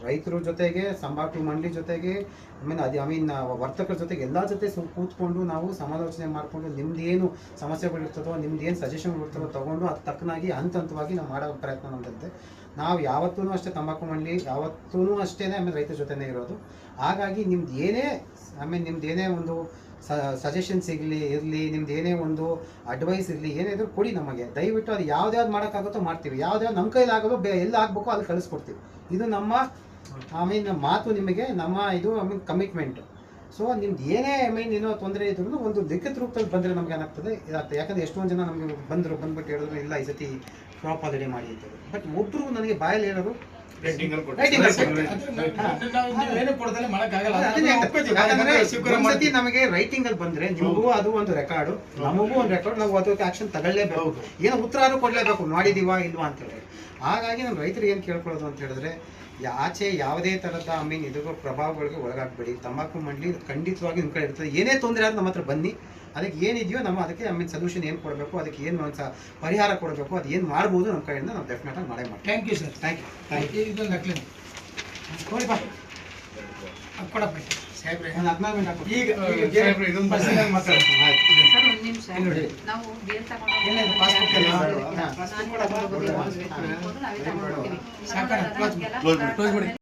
ರೈತರ ಜೊತೆಗೆ ತಂಬಾಕು ಮಂಡಳಿ ಜೊತೆಗೆ ವರ್ತಕರ ಜೊತೆಗೆ ಎಲ್ಲ ಜೊತೆ ಕೂತ್ಕೊಂಡು ನಾವು ಸಮಾಲೋಚನೆ ಮಾಡಿಕೊಂಡು ನಿಮ್ದೇನು ಸಮಸ್ಯೆಗಳಿರ್ತದೋ ನಿಮ್ದೇನು ಸಜೆಷನ್ಗಳಿರ್ತದೋ ತೊಗೊಂಡು ಅದು ತಕ್ಕನಾಗಿ ಹಂತವಾಗಿ ನಾವು ಮಾಡೋ ಪ್ರಯತ್ನ ನಮ್ದಂತೆ. ನಾವು ಯಾವತ್ತೂ ಅಷ್ಟೇ ತಂಬಾಕು ಮಂಡಳಿ ಯಾವತ್ತೂ ಅಷ್ಟೇ ರೈತರ ಜೊತೆನೇ ಇರೋದು. ಹಾಗಾಗಿ ನಿಮ್ದೇನೇ ಒಂದು ಸಜೆಷನ್ಸ್ ಇರಲಿ ನಿಮ್ದು ಏನೇ ಒಂದು ಅಡ್ವೈಸ್ ಇರಲಿ ಏನೇ ಇದ್ರೂ ಕೊಡಿ ನಮಗೆ. ದಯವಿಟ್ಟು ಅದು ಯಾವ್ದು ಮಾಡೋಕ್ಕಾಗುತ್ತೋ ಮಾಡ್ತೀವಿ, ಯಾವ್ದು ನಮ್ಮ ಕೈಲಿ ಆಗೋದು ಎಲ್ಲ ಆಗಬೇಕು ಅಲ್ಲಿ ಕಳಿಸ್ಕೊಡ್ತೀವಿ. ಇದು ನಮ್ಮ ಮಾತು ನಿಮಗೆ, ನಮ್ಮ ಇದು ಕಮಿಟ್ಮೆಂಟ್. ಸೊ ನಿಮ್ದು ಏನೇ ಏನೋ ತೊಂದರೆ ಇದ್ರೂ ಒಂದು ಲಿಖಿತ ರೂಪದಲ್ಲಿ ಬಂದರೆ ನಮ್ಗೆ ಏನಾಗ್ತದೆ ಇದಾಗ್ತದೆ. ಯಾಕಂದರೆ ಎಷ್ಟೊಂದು ಜನ ನಮಗೆ ಬಂದ್ಬಿಟ್ಟು ಹೇಳಿದ್ರು ಇಲ್ಲ ಈ ಸತಿ ಕ್ರಾಪ್ ಆಲ್ರೆಡಿ ಮಾಡಿ ಅಂತೇಳಿ. ಬಟ್ ಒಬ್ಬರು ನನಗೆ ಬಾಯಲ್ಲಿ ಹೇಳೋರು ನಮಗೆ ರೈಟಿಂಗ್ ಅಲ್ಲಿ ಬಂದ್ರೆ ನಿಮಗೂ ಅದು ಒಂದು ರೆಕಾರ್ಡು, ನಮಗೂ ಒಂದು ರೆಕಾರ್ಡ್, ನಾವು ಅದಕ್ಕೆ ಆಕ್ಷನ್ ತಗೊಳ್ಳೇಬೇಕು, ಏನೋ ಉತ್ತರ ಕೊಡ್ಲೇಬೇಕು ಮಾಡಿದೀವಾ ಇಲ್ವಾ ಅಂತ ಹೇಳಿ. ಹಾಗಾಗಿ ನಮ್ಮ ರೈತರು ಏನು ಕೇಳ್ಕೊಳ್ಳೋದು ಅಂತ ಹೇಳಿದ್ರೆ ಆಚೆ ಯಾವುದೇ ಥರದ ಇದ್ರ ಪ್ರಭಾವಗಳಿಗೆ ಒಳಗಾಗಬೇಡಿ. ತಂಬಾಕು ಮಂಡಳಿ ಖಂಡಿತವಾಗಿ ನಿಮ್ಮ ಕಡೆ ಇರ್ತದೆ. ಏನೇ ತೊಂದರೆ ಆದ್ರೆ ನಮ್ಮ ಹತ್ರ ಬನ್ನಿ, ಅದಕ್ಕೆ ಏನಿದೆಯೋ ನಮ್ಮ ಅದಕ್ಕೆ ಸೊಲ್ಯೂಷನ್ ಏನು ಕೊಡಬೇಕು, ಅದಕ್ಕೆ ಏನು ಪರಿಹಾರ ಕೊಡಬೇಕು, ಅದು ಏನು ಮಾಡ್ಬೋದು ನಮ್ಮ ಕಡೆಯಿಂದ ನಾವು ಡೆಫಿನೆಟ್ ಆಗಿ ಮಾಡೇ ಮಾಡ್ತೀವಿ. Thank you sir. Thank you. ಇದು ನಕ್ಲಿ ನೋಡಿ ಬಾ ಕೊಡಪ್ಪ ಸಾಹೇಬ್ರೆ, ಒಂದು 14 ಮಿನಿಟ್ ಹಾಕಿ. ಈಗ ಇದೊಂದು ಪರ್ಸನಲ್ ಮಾತಾಡ್ತೀನಿ. ಆಯ್ತು ಸರ್, ಒಂದು ನಿಮಿಷ. ನಾವು ಬೇರೆ ತಗೊಂಡು ಪಾಸ್ಬುಕ್ ಎಲ್ಲ ಕ್ಲೋಸ್ ಮಾಡಿ